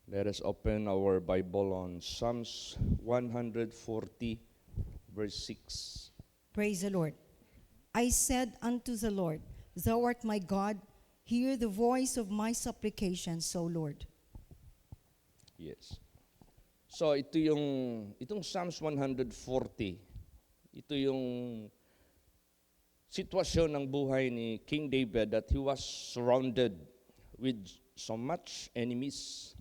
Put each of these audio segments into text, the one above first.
Let us open our Bible on Psalms 140, verse 6. Praise the Lord. I said unto the Lord, Thou art my God, hear the voice of my supplications, O Lord. Yes. So itong Psalms 140, ito yung sitwasyon ng buhay ni King David that he was surrounded with so much enemies.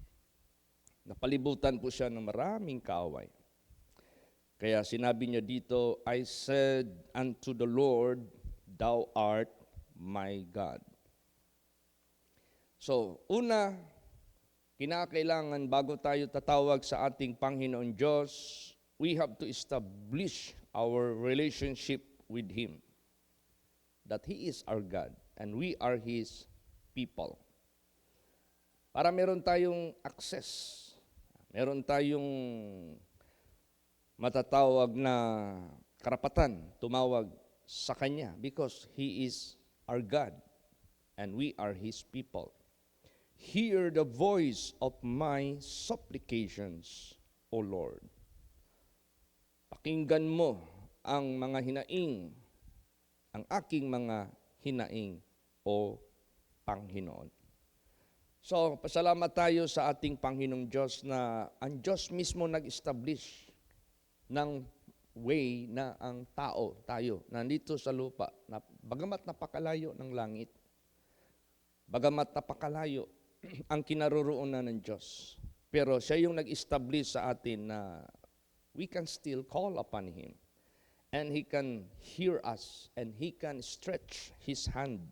Napalibutan po siya ng maraming kaaway. Kaya sinabi niya dito, I said unto the Lord, Thou art my God. So, una, kinakailangan bago tayo tatawag sa ating Panginoon Diyos, we have to establish our relationship with Him. That He is our God and we are His people. Para meron tayong access, meron tayong matatawag na karapatan tumawag sa Kanya because He is our God and we are His people. Hear the voice of my supplications, O Lord. Pakinggan mo ang mga hinaing, ang aking mga hinaing, O Panginoon. So, pasalamat tayo sa ating Panginoong Diyos na ang Diyos mismo nag-establish ng way na ang tao, tayo, nandito sa lupa, na bagamat napakalayo ng langit, bagamat napakalayo ang kinaroroonan ng Diyos, pero siya yung nag-establish sa atin na we can still call upon Him and He can hear us and He can stretch His hand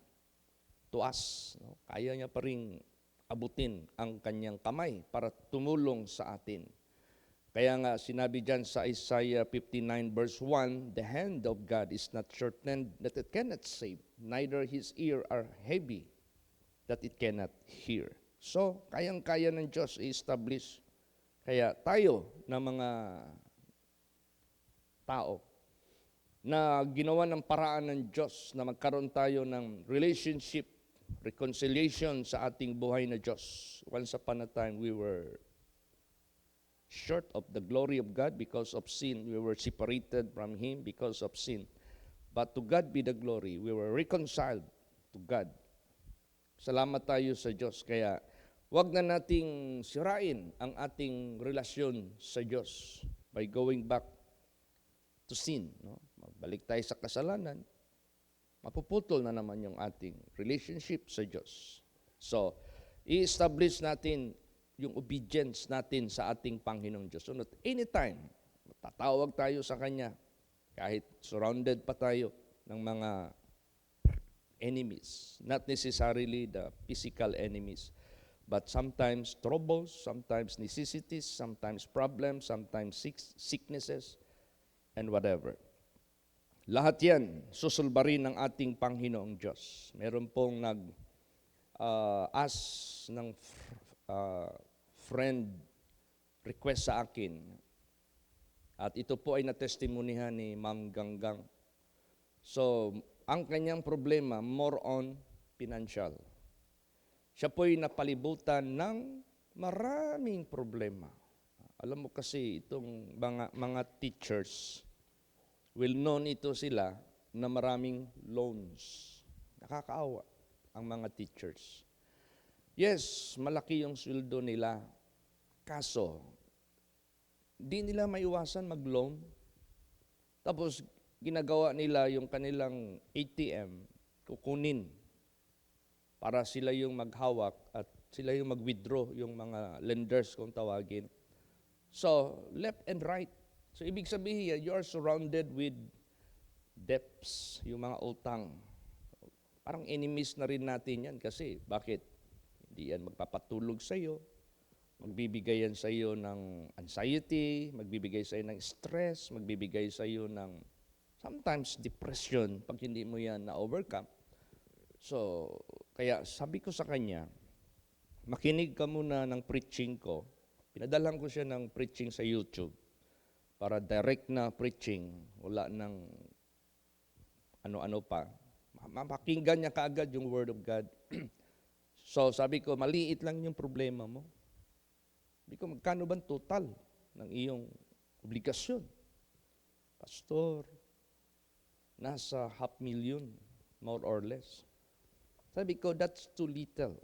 to us. No? Kaya niya pa rin abutin ang kanyang kamay para tumulong sa atin. Kaya nga sinabi dyan sa Isaiah 59 verse 1, the hand of God is not shortened that it cannot save, neither His ear are heavy that it cannot hear. So, kayang-kaya ng Diyos i-establish. Kaya tayo na mga tao na ginawa ng paraan ng Diyos na magkaroon tayo ng relationship, reconciliation sa ating buhay na Diyos. Once upon a time, we were short of the glory of God because of sin. We were separated from Him because of sin. But to God be the glory. We were reconciled to God. Salamat tayo sa Diyos. Kaya wag na nating sirain ang ating relasyon sa Diyos by going back to sin. No? Magbalik tayo sa kasalanan, mapuputol na naman yung ating relationship sa Diyos. So, i-establish natin yung obedience natin sa ating Panginoong Diyos. So, anytime, tatawag tayo sa Kanya, kahit surrounded pa tayo ng mga enemies, not necessarily the physical enemies, but sometimes troubles, sometimes necessities, sometimes problems, sometimes sicknesses, and whatever. Lahat yan, susulbarin ng ating Panginoong Diyos. Meron pong nag-ask ng friend request sa akin. At ito po ay natestimonihan ni Ma'am Ganggang. So, ang kanyang problema, more on financial. Siya po'y napalibutan ng maraming problema. Alam mo kasi itong mga teachers, well-known ito sila na maraming loans. Nakakaawa ang mga teachers. Yes, malaki yung sweldo nila. Kaso, di nila maiwasan mag-loan. Tapos, ginagawa nila yung kanilang ATM, kukunin para sila yung maghawak at sila yung mag-withdraw yung mga lenders kung tawagin. So, left and right. So, ibig sabihin, you are surrounded with debts, yung mga utang. Parang enemies na rin natin yan kasi bakit? Hindi yan magpapatulog sa iyo, magbibigay yan sa iyo ng anxiety, magbibigay sa iyo ng stress, magbibigay sa iyo ng sometimes depression pag hindi mo yan na-overcome. So, kaya sabi ko sa kanya, makinig ka muna ng preaching ko. Pinadalan ko siya ng preaching sa YouTube para direct na preaching, wala ng ano-ano pa. Mapakinggan niya kaagad yung Word of God. So sabi ko, maliit lang yung problema mo. Magkano ba ang total ng iyong obligasyon? Pastor, nasa 500,000, more or less. Sabi ko, that's too little.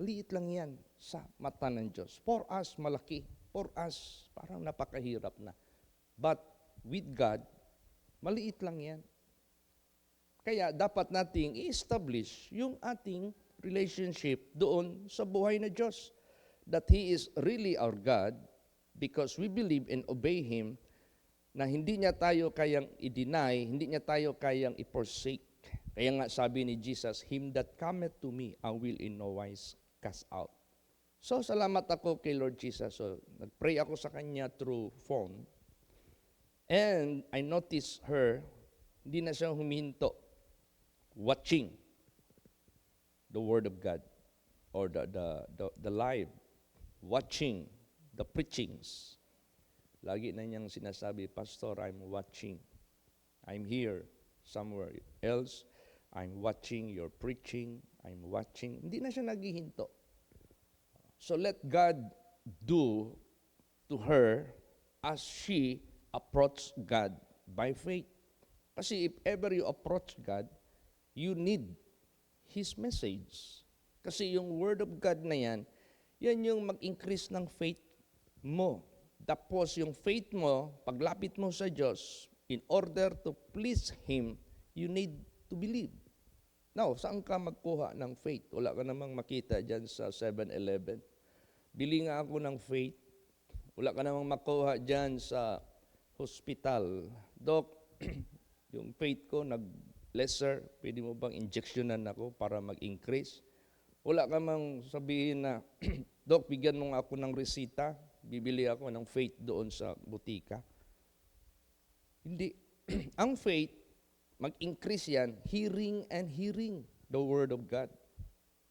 Maliit lang yan sa mata ng Diyos. For us, malaki. For us, parang napakahirap na. But with God, maliit lang yan. Kaya dapat nating i-establish yung ating relationship doon sa buhay na Diyos. That He is really our God because we believe and obey Him na hindi niya tayo kayang i-deny, hindi niya tayo kayang i-forsake. Kaya nga sabi ni Jesus, Him that cometh to me, I will in no wise cast out. So salamat ako kay Lord Jesus. So nag-pray ako sa Kanya through phone. And I noticed her, hindi na siya huminto, watching the Word of God or the live, watching the preachings. Lagi na niyang sinasabi, Pastor, I'm watching. I'm here somewhere else. I'm watching your preaching. I'm watching. Hindi na siya naghihinto. So let God do to her as she approach God by faith. Kasi if ever you approach God, you need His message. Kasi yung Word of God na yan yung mag-increase ng faith mo. Tapos yung faith mo, paglapit mo sa Diyos, in order to please Him, you need to believe. Now, saan ka magkuha ng faith? Wala ka namang makita dyan sa 7-Eleven. Bili nga ako ng faith. Wala ka namang makuha dyan sa hospital. Doc, yung faith ko nag-lesser. Pwede mo bang injectionan ako para mag-increase? Wala ka mang sabihin na, Doc, bigyan mo nga ako ng resita. Bibili ako ng faith doon sa butika. Hindi. Ang faith, mag-increase yan, hearing and hearing the Word of God.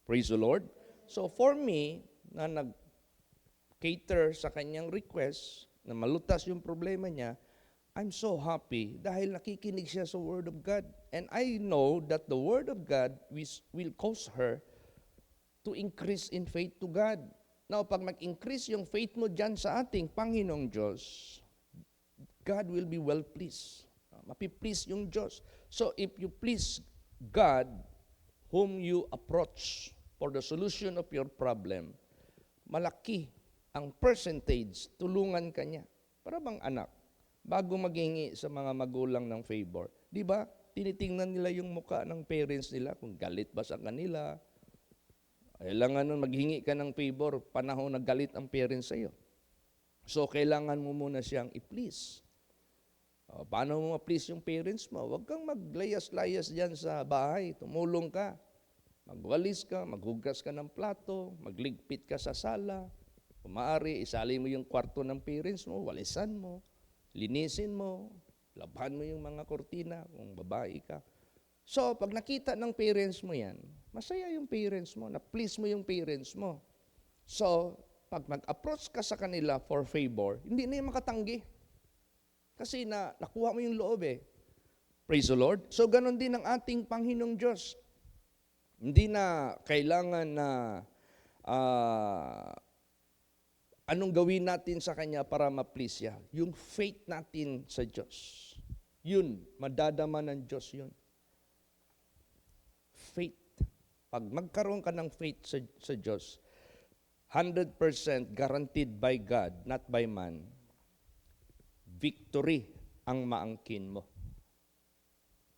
Praise the Lord. So for me, na nag-cater sa kanyang request, na malutas yung problema niya, I'm so happy dahil nakikinig siya sa Word of God. And I know that the Word of God will cause her to increase in faith to God. Now, pag mag-increase yung faith mo dyan sa ating Panginoong Diyos, God will be well pleased. Mapiplease yung Diyos. So, if you please God, whom you approach for the solution of your problem, malaki ang percentage, tulungan ka niya. Para bang anak, bago maghingi sa mga magulang ng favor, di ba, tinitingnan nila yung muka ng parents nila, kung galit ba sa kanila. Kailangan nun maghingi ka ng favor, panahon na galit ang parents sa'yo. So, kailangan mo muna siyang i-please. Paano mo ma-please yung parents mo? Huwag kang maglayas-layas dyan sa bahay. Tumulong ka. Magwalis ka, maghugas ka ng plato, magligpit ka sa sala. Kung maaari, isali mo yung kwarto ng parents mo, walisan mo, linisin mo, labhan mo yung mga kortina kung babae ka. So, pag nakita ng parents mo yan, masaya yung parents mo, na-please mo yung parents mo. So, pag mag-approach ka sa kanila for favor, hindi na yung makatanggi. Kasi nakuha mo yung loob eh. Praise the Lord. So, ganon din ang ating Panginoong Diyos. Hindi na kailangan na anong gawin natin sa Kanya para ma-please siya. Yung faith natin sa Diyos. Yun, madadama ng Diyos yun. Faith. Pag magkaroon ka ng faith sa Diyos, 100% guaranteed by God, not by man, victory ang maangkin mo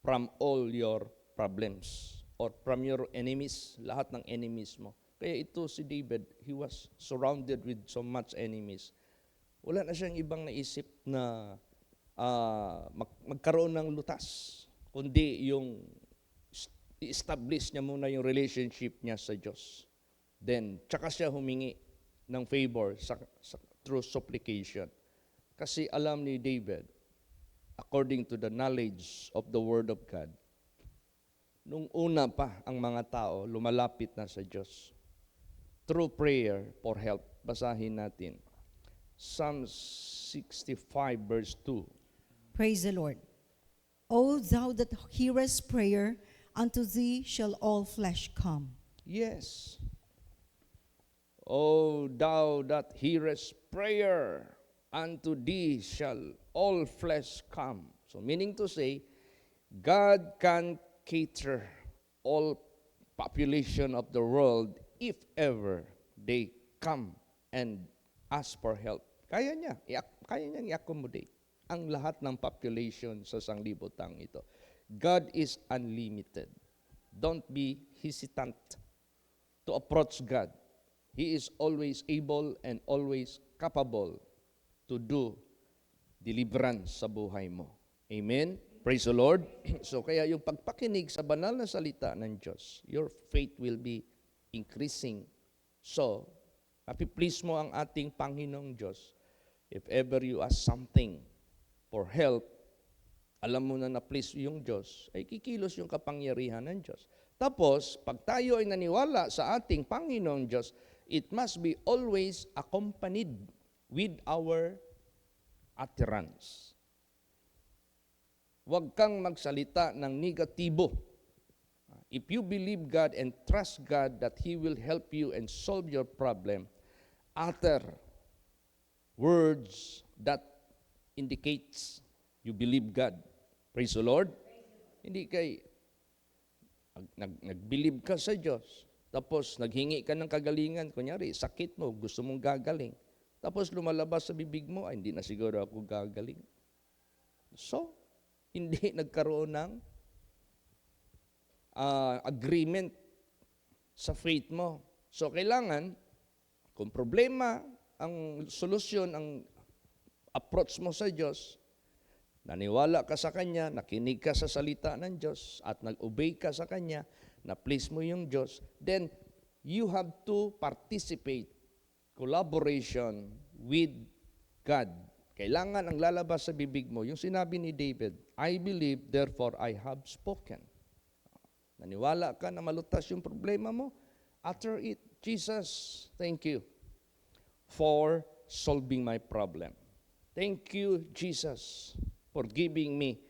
from all your problems or from your enemies, lahat ng enemies mo. Kaya ito si David, he was surrounded with so much enemies. Wala na siyang ibang naisip na magkaroon ng lutas, kundi yung i-establish niya muna yung relationship niya sa Diyos. Then, tsaka siya humingi ng favor through supplication. Kasi alam ni David, according to the knowledge of the Word of God, nung una pa ang mga tao, lumalapit na sa Diyos. Through prayer for help. Basahin natin. Psalm 65 verse 2. Praise the Lord. O thou that hearest prayer, unto thee shall all flesh come. Yes. O thou that hearest prayer, unto thee shall all flesh come. So meaning to say, God can cater all population of the world if ever they come and ask for help. Kaya niya, kaya niyang i-accommodate ang lahat ng population sa sanglibotang ito. God is unlimited. Don't be hesitant to approach God. He is always able and always capable to do deliverance sa buhay mo. Amen? Praise the Lord. So kaya yung pagpakinig sa banal na salita ng Diyos, your faith will be increasing. So, mapi-please mo ang ating Panginoong Diyos. If ever you ask something for help, alam mo na na-please yung Diyos, ay kikilos yung kapangyarihan ng Diyos. Tapos, pag tayo ay naniwala sa ating Panginoong Diyos, it must be always accompanied with our utterance. Huwag kang magsalita ng negatibo. If you believe God and trust God that He will help you and solve your problem, utter words that indicates you believe God. Praise the Lord. Hindi kay nag-believe ka sa Diyos, tapos naghingi ka ng kagalingan, kunyari, sakit mo, gusto mong gagaling, tapos lumalabas sa bibig mo, ay hindi na siguro ako gagaling. So, hindi nagkaroon ng agreement sa faith mo. So, kailangan, kung problema, ang solusyon, ang approach mo sa Diyos, naniwala ka sa Kanya, nakinig ka sa salita ng Diyos, at nag-obey ka sa Kanya, na-please mo yung Diyos, then you have to participate, collaboration with God. Kailangan ang lalabas sa bibig mo, yung sinabi ni David, I believe, therefore I have spoken. Naniwala ka na malutas yung problema mo, utter it. Jesus, thank you for solving my problem. Thank you, Jesus, for giving me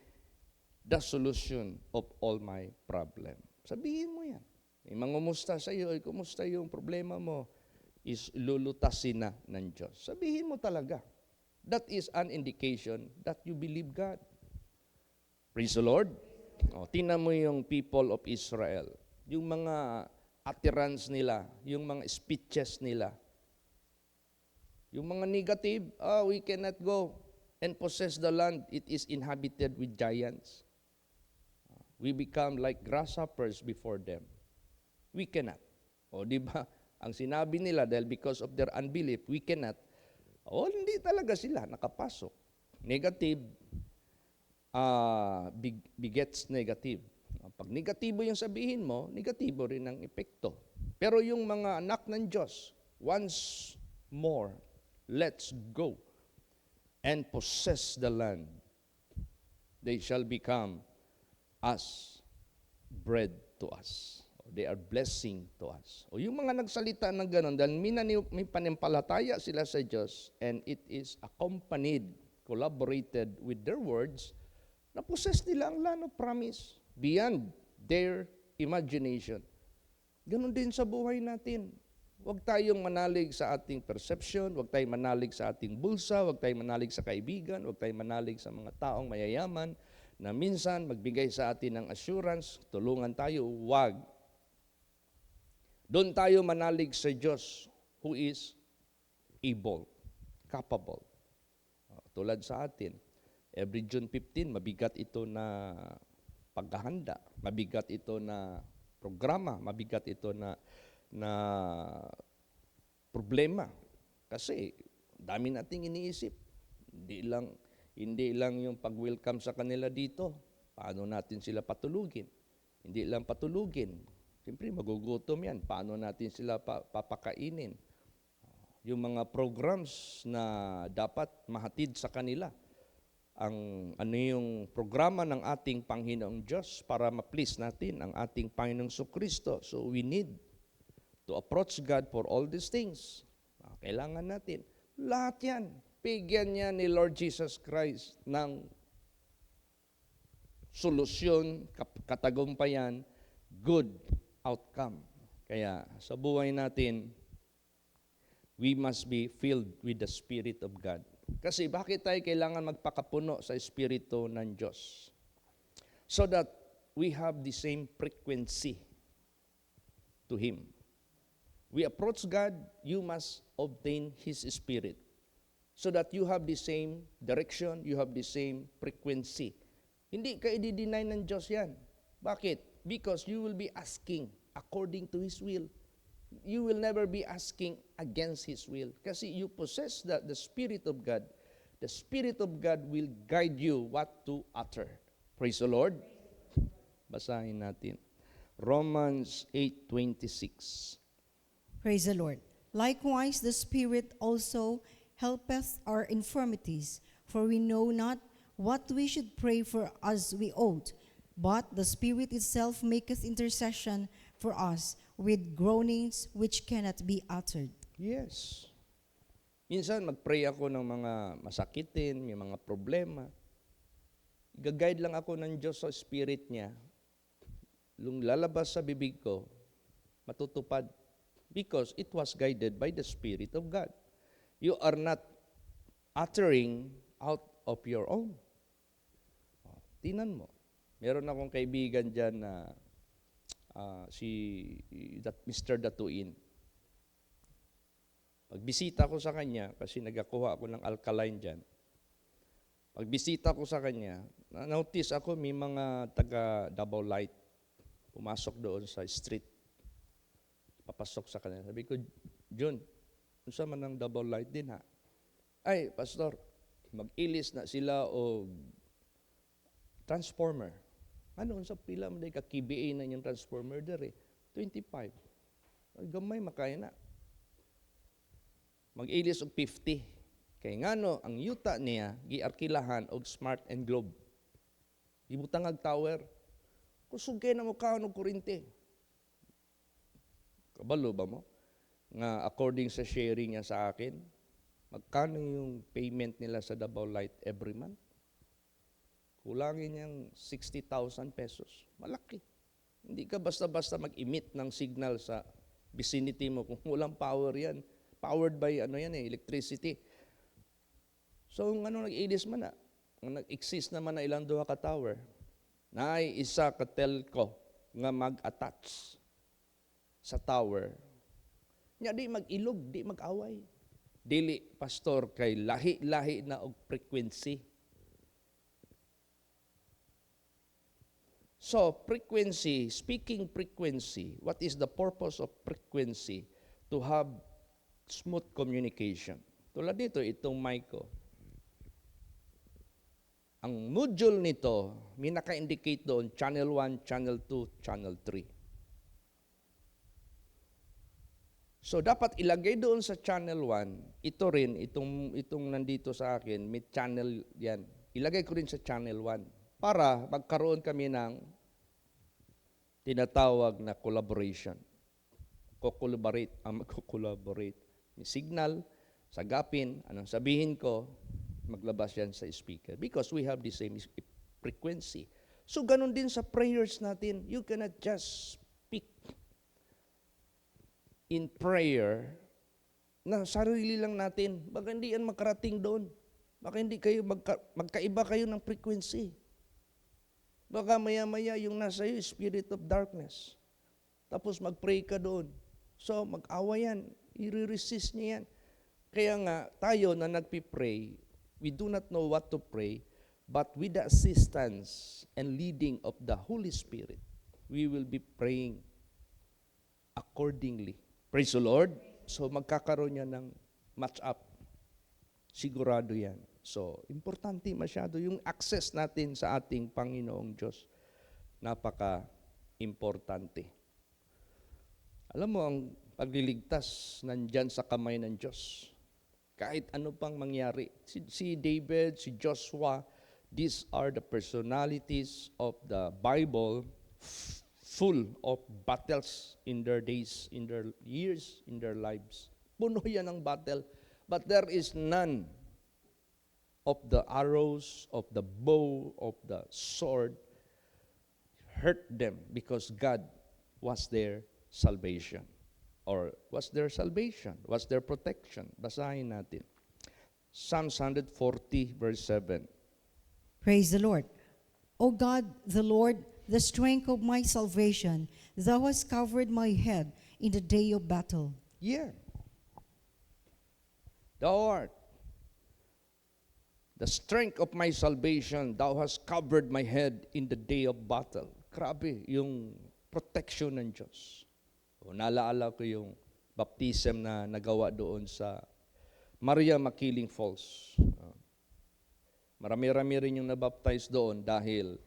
the solution of all my problem. Sabihin mo yan. May mangumusta sa iyo, kumusta yung problema mo, is lulutasin na ng Diyos. Sabihin mo talaga. That is an indication that you believe God. Praise the Lord. Tingnan mo yung people of Israel. Yung mga utterance nila, yung mga speeches nila, yung mga negative, we cannot go and possess the land. It is inhabited with giants. We become like grasshoppers before them. We cannot. Di ba? Ang sinabi nila, dahil because of their unbelief, we cannot. Hindi talaga sila nakapasok. Negative begets negative. Pag negatibo yung sabihin mo, negatibo rin ang epekto. Pero yung mga anak ng Diyos, once more, let's go and possess the land. They shall become as bread to us. They are blessing to us. Yung mga nagsalita ng gano'n, dahil may panampalataya sila sa Diyos, and it is accompanied, collaborated with their words, na-possess nila ang land of promise beyond their imagination. Ganon din sa buhay natin. Huwag tayong manalig sa ating perception, huwag tayong manalig sa ating bulsa, huwag tayong manalig sa kaibigan, huwag tayong manalig sa mga taong mayayaman na minsan magbigay sa atin ng assurance, tulungan tayo, huwag. Doon tayo manalig sa Diyos who is able, capable. Tulad sa atin, every June 15, mabigat ito na paghahanda, mabigat ito na programa, mabigat ito na problema. Kasi dami nating iniisip. Hindi lang yung pag-welcome sa kanila dito. Paano natin sila patulugin? Hindi lang patulugin. Siyempre, magugutom yan. Paano natin sila papakainin? Yung mga programs na dapat mahatid sa kanila. Yung programa ng ating Panginoong Diyos para ma-please natin ang ating Panginoong Kristo. So we need to approach God for all these things. Kailangan natin. Lahat yan. Bigyan niya ni Lord Jesus Christ ng solusyon, katagumpayan, good outcome. Kaya sa buhay natin, we must be filled with the Spirit of God. Kasi bakit tayo kailangan magpakapuno sa Espiritu ng Diyos? So that we have the same frequency to Him. We approach God, you must obtain His Spirit. So that you have the same direction, you have the same frequency. Hindi ka i-deny ng Diyos yan. Bakit? Because you will be asking according to His will. You will never be asking against His will. Kasi you possess the Spirit of God. The Spirit of God will guide you what to utter. Praise the Lord. Basahin natin. Romans 8:26. Praise the Lord. Likewise, the Spirit also helpeth our infirmities, for we know not what we should pray for as we ought, but the Spirit itself maketh intercession for us with groanings which cannot be uttered. Yes. Minsan mag-pray ako ng mga masakitin, may mga problema. Gag-guide lang ako ng Diyos sa Spirit niya. Lung lalabas sa bibig ko, matutupad. Because it was guided by the Spirit of God. You are not uttering out of your own. Tinan mo. Meron akong kaibigan dyan na Mr. Datuin. Pagbisita ko sa kanya, kasi nagakuha ako ng alkaline dyan. Pagbisita ko sa kanya, na-notice ako may mga taga-double light pumasok doon sa street. Papasok sa kanya. Sabi ko, Jun, unsa man ng double light din ha? Ay, pastor, mag-ilis na sila o transformer. Ano, unsa pila mo day ka-KBA na yung transformer der 25. Ay, gamay makaya na. Mag-ilis og 50. Kaya nga no, ang yuta niya, giarkilahan og Smart and Globe. Ibutang ag tower. Kusugay na mo kaon og kurente. Kabalo ba mo? Nga according sa sharing niya sa akin, magkano yung payment nila sa Davao Light every month? Kulangin niyang 60,000 pesos. Malaki. Hindi ka basta-basta mag-emit ng signal sa vicinity mo kung walang power yan. Powered by electricity. So, nag-ilis man na. Nag-exist naman na ilang duha ka tower. Na isa ka telco nga mag-attach sa tower. Nya di mag-ilog, di mag-away. Dili, pastor, kay lahi-lahi na og frequency. So, frequency, speaking frequency, what is the purpose of frequency? To have smooth communication. Tulad dito, itong mic ko. Ang module nito, may naka-indicate doon, channel 1, channel 2, channel 3. So, dapat ilagay doon sa channel 1, ito rin, itong nandito sa akin, may channel yan. Ilagay ko rin sa channel 1 para magkaroon kami ng tinatawag na collaboration. Mag-collaborate. May signal, sagapin, anong sabihin ko, maglabas yan sa speaker. Because we have the same frequency. So, ganun din sa prayers natin. You cannot just speak in prayer na sarili lang natin. Baka hindi yan makarating doon. Baka hindi kayo, magkaiba kayo ng frequency. Baka maya-maya yung nasa iyo, spirit of darkness. Tapos mag-pray ka doon. So, mag-awa yan. I-resist niya yan. Kaya nga, tayo na nagpipray, we do not know what to pray, but with the assistance and leading of the Holy Spirit, we will be praying accordingly. Praise the Lord. So, magkakaroon niya ng match up. Sigurado yan. So, importante masyado yung access natin sa ating Panginoong Diyos. Napaka-importante. Alam mo, ang pagliligtas nandyan sa kamay ng Diyos. Kahit ano pang mangyari. Si David, si Joshua, these are the personalities of the Bible full of battles in their days, in their years, in their lives. Puno yan ng battle. But there is none of the arrows, of the bow, of the sword hurt them because God was their salvation. Or was their salvation? Was their protection? Basahin natin. Psalms 140 verse 7. Praise the Lord. O God, the Lord, the strength of my salvation, thou hast covered my head in the day of battle. Yeah. Thou art the strength of my salvation. Thou hast covered my head in the day of battle. Grabe, yung protection ng Diyos. O, naalala ko yung baptism na nagawa doon sa Maria Makiling Falls. Marami-rami rin yung nabaptize doon dahil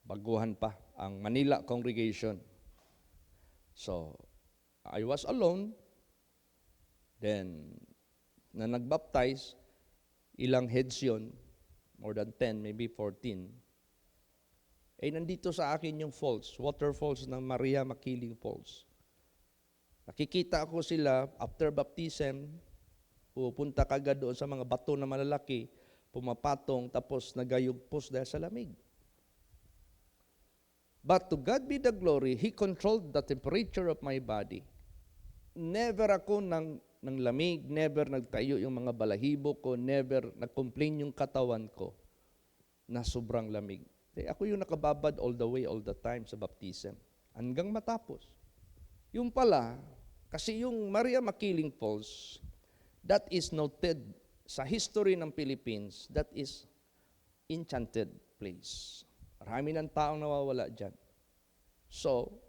baguhan pa ang Manila congregation. So, I was alone. Then, na nagbaptize, ilang heads yun, more than 10, maybe 14. Nandito sa akin yung falls, waterfalls ng Maria Makiling Falls. Nakikita ko sila after baptism, pupunta kagad doon sa mga bato na malalaki, pumapatong, tapos nagayugpos dahil sa lamig. But to God be the glory, He controlled the temperature of my body. Never ako ng lamig, never nagtayo yung mga balahibo ko, never nag-complain yung katawan ko na sobrang lamig. Ako yung nakababad all the way, all the time sa baptism. Hanggang matapos. Yung pala, kasi yung Maria Makiling Falls, that is noted sa history ng Philippines, that is enchanted place. Marami ng taong nawawala dyan. So,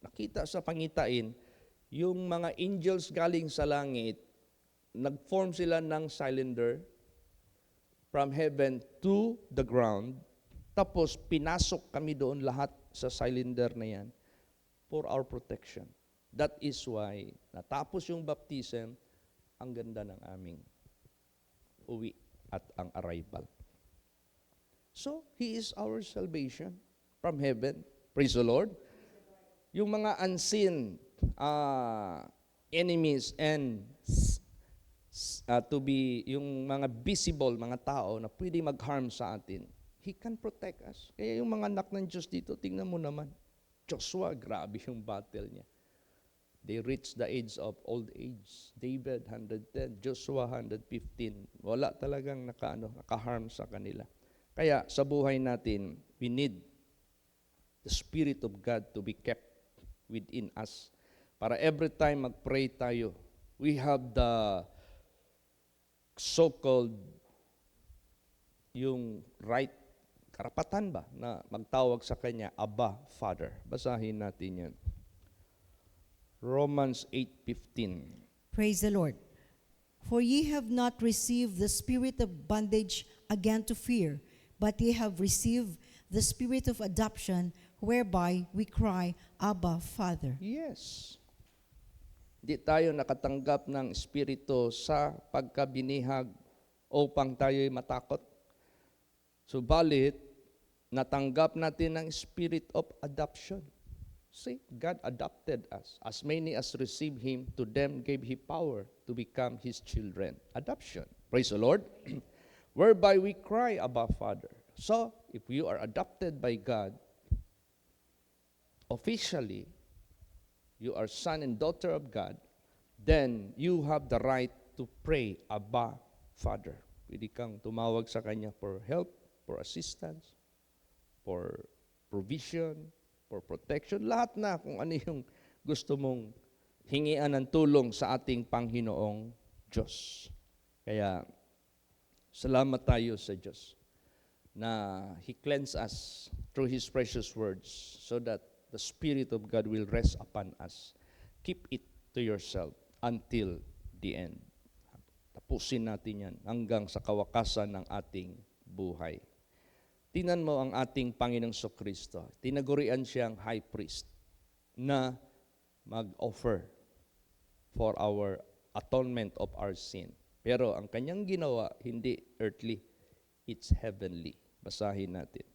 nakita sa pangitain, yung mga angels galing sa langit, nag-form sila ng cylinder from heaven to the ground, tapos pinasok kami doon lahat sa cylinder na yan for our protection. That is why, natapos yung baptism, ang ganda ng aming uwi at ang arrival. So, He is our salvation from heaven. Praise the Lord. Yung mga unseen enemies and to be, yung mga visible, mga tao na pwede mag-harm sa atin, He can protect us. Kaya yung mga anak ng Diyos dito, tingnan mo naman. Joshua, grabe yung battle niya. They reached the age of old age. David, 110. Joshua, 115. Wala talagang naka-harm sa kanila. Kaya sa buhay natin, we need the Spirit of God to be kept within us. Para every time mag-pray tayo, we have the so-called yung right karapatan ba na magtawag sa Kanya, Abba, Father. Basahin natin yan. Romans 8:15. Praise the Lord. For ye have not received the spirit of bondage again to fear, but ye have received the spirit of adoption, whereby we cry, Abba, Father. Yes. Di tayo nakatanggap ng Espiritu sa pagkabinihag upang tayo'y matakot. Subalit, natanggap natin ang spirit of adoption. See, God adopted us. As many as received Him, to them gave He power to become His children. Adoption. Praise the Lord. Whereby we cry, Abba, Father. So, if you are adopted by God, officially, you are son and daughter of God, then you have the right to pray, Abba, Father. Pwede kang tumawag sa Kanya for help, for assistance, for provision, for protection, lahat na kung ano yung gusto mong hingian ng tulong sa ating Panginoong Diyos. Kaya, salamat tayo sa Diyos na He cleansed us through His precious words so that the Spirit of God will rest upon us. Keep it to yourself until the end. Tapusin natin yan hanggang sa kawakasan ng ating buhay. Tingnan mo ang ating Panginoong Kristo. Tinagurian siyang high priest na mag-offer for our atonement of our sin. Pero ang kanyang ginawa, hindi earthly, it's heavenly. Basahin natin.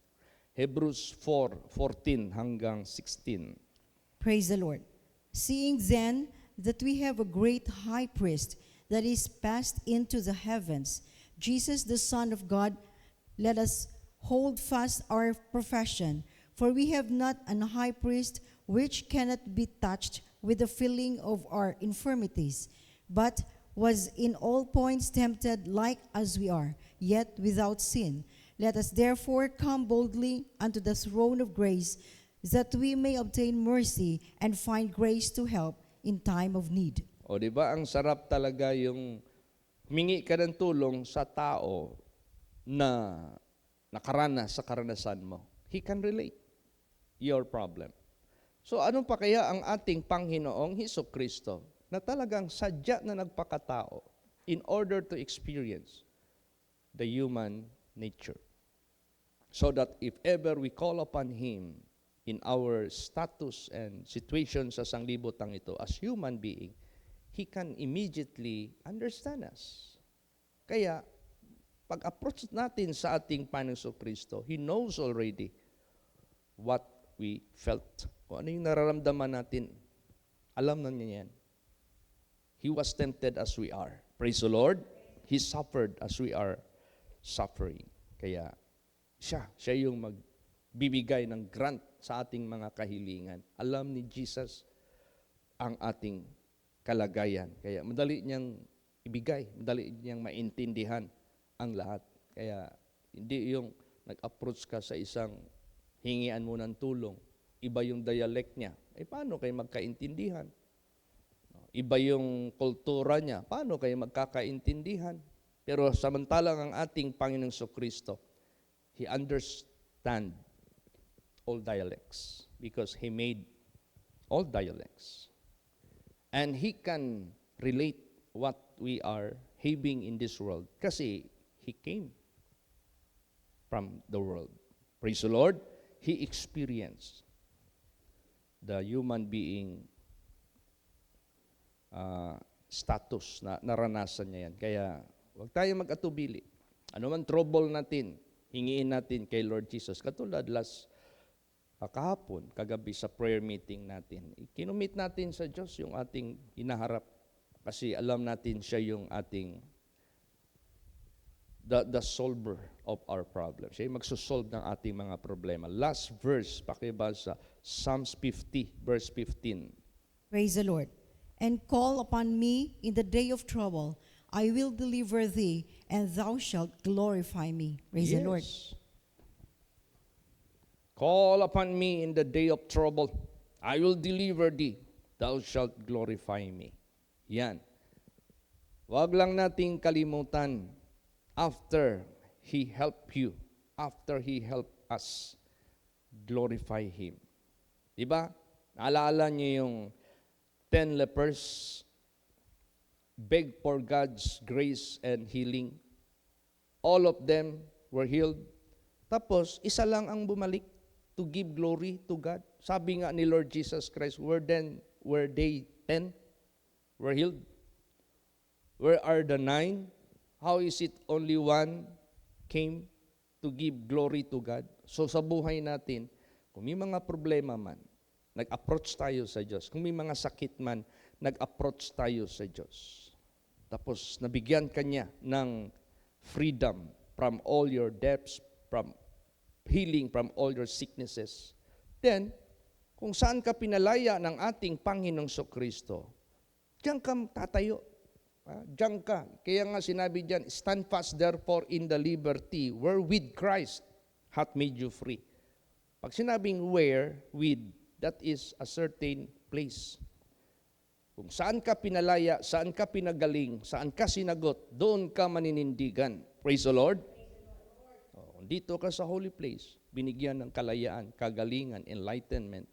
Hebrews 4:14 hanggang 16. Praise the Lord. Seeing then that we have a great high priest that is passed into the heavens, Jesus the Son of God, let us hold fast our profession. For we have not an high priest which cannot be touched with the feeling of our infirmities, but was in all points tempted like as we are, yet without sin. Let us therefore come boldly unto the throne of grace, that we may obtain mercy and find grace to help in time of need. O di ba ang sarap talaga yung humingi ka ng tulong sa tao na nakaranas sa karanasan mo. He can relate your problem. So ano pa kaya ang ating Panginoong Hesukristo na talagang sadya na nagpakatao in order to experience the human nature. So that if ever we call upon Him in our status and situation sa sanglibotang ito as human being, He can immediately understand us. Kaya, pag-approach natin sa ating Panginoong Kristo, He knows already what we felt. Kung ano yung nararamdaman natin, alam na niya yan. He was tempted as we are. Praise the Lord. He suffered as we are suffering. Kaya, siya yung magbibigay ng grant sa ating mga kahilingan. Alam ni Jesus ang ating kalagayan. Kaya madali niyang ibigay, madali niyang maintindihan ang lahat. Kaya hindi yung nag-approach ka sa isang hingian mo ng tulong, iba yung dialect niya, paano kayo magkaintindihan? Iba yung kultura niya, paano kayo magkakaintindihan? Pero samantalang ang ating Panginoong Kristo, He understand all dialects because He made all dialects. And He can relate what we are having in this world kasi He came from the world. Praise the Lord. He experienced the human being status na naranasan niya yan. Kaya huwag tayo mag-atubili. Ano man trouble natin, hingiin natin kay Lord Jesus. Katulad kahapon, kagabi sa prayer meeting natin, kinumit natin sa Diyos yung ating hinaharap kasi alam natin siya yung ating the solver of our problem. Siya yung magsosolve ng ating mga problema. Last verse, pakibasa, Psalms 50, verse 15. Praise the Lord. And call upon me in the day of trouble. I will deliver thee, and thou shalt glorify me. Praise the Lord. Call upon me in the day of trouble. I will deliver thee. Thou shalt glorify me. Yan. Huwag lang nating kalimutan after He helped you, after He helped us, glorify Him. Diba? Naalala niyo yung 10 lepers begged for God's grace and healing. All of them were healed. Tapos, isa lang ang bumalik to give glory to God. Sabi nga ni Lord Jesus Christ, were they 10 were healed? Where are the 9? How is it only one came to give glory to God? So sa buhay natin, kung may mga problema man, nag-approach tayo sa Diyos. Kung may mga sakit man, nag-approach tayo sa Diyos. Tapos nabigyan ka niya ng freedom from all your debts, from healing from all your sicknesses. Then, kung saan ka pinalaya ng ating Panginoong Kristo, diyan ka tatayo. Diyan ka. Kaya nga sinabi diyan, stand fast therefore in the liberty wherewith Christ hath made you free. Pag sinabing where, with, that is a certain place. Kung saan ka pinalaya, saan ka pinagaling, saan ka sinagot, doon ka maninindigan. Praise the Lord. Dito ka sa holy place, binigyan ng kalayaan, kagalingan, enlightenment.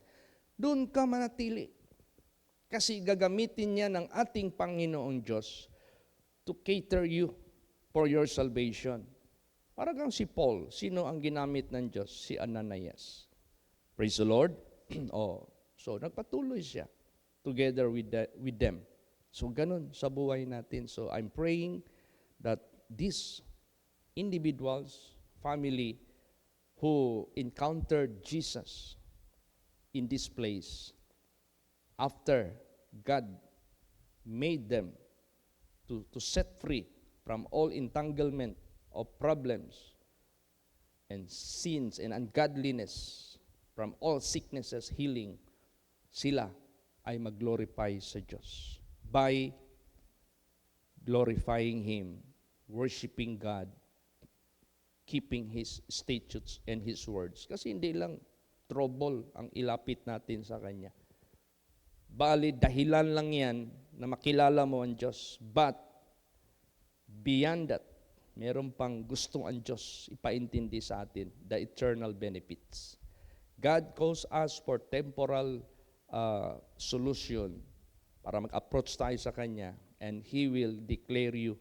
Doon ka manatili. Kasi gagamitin niya ng ating Panginoong Diyos to cater you for your salvation. Parang si Paul, sino ang ginamit ng Diyos? Si Ananias. Praise the Lord. So nagpatuloy siya together with them. So ganun sa buhay natin. So I'm praying that these individuals, family who encountered Jesus in this place, after God made them to set free from all entanglement of problems and sins and ungodliness, from all sicknesses, healing, sila ay mag-glorify sa Diyos by glorifying Him, worshiping God, keeping His statutes and His words. Kasi hindi lang trouble ang ilapit natin sa Kanya. Bali, dahilan lang yan na makilala mo ang Diyos. But, beyond that, meron pang gustong ang Diyos ipaintindi sa atin, the eternal benefits. God calls us for temporal solution para mag-approach tayo sa Kanya, and He will declare you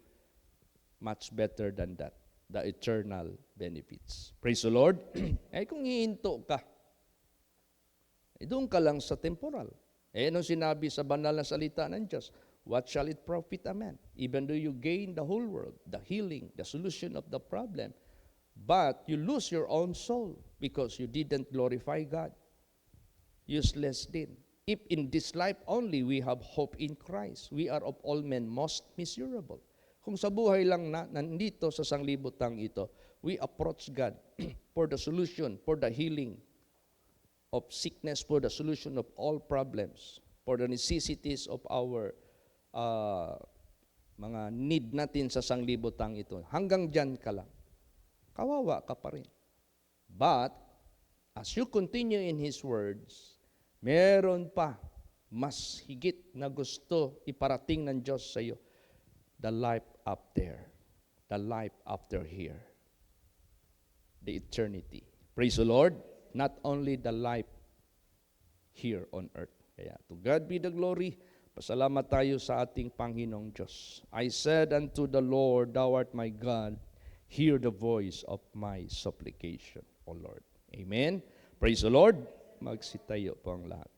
much better than that, the eternal benefits. Praise the Lord. Eh kung hihinto ka, doon ka lang sa temporal. Nung sinabi sa banal na salita ng Diyos, what shall it profit a man? Even though you gain the whole world, the healing, the solution of the problem, but you lose your own soul because you didn't glorify God. Useless din. If in this life only we have hope in Christ, we are of all men most miserable. Kung sa buhay lang na nandito sa sanglibutang ito, we approach God for the solution, for the healing of sickness, for the solution of all problems, for the necessities of our mga need natin sa sanglibutang ito. Hanggang dyan ka lang. Kawawa ka pa rin. But, as you continue in His words, meron pa mas higit na gusto iparating ng Diyos sa iyo. The life up there. The life after here. The eternity. Praise the Lord. Not only the life here on earth. Kaya, to God be the glory. Pasalamat tayo sa ating Panginoong Diyos. I said unto the Lord, Thou art my God, hear the voice of my supplication, O Lord. Amen. Praise the Lord. Magsitayo po ang lahat.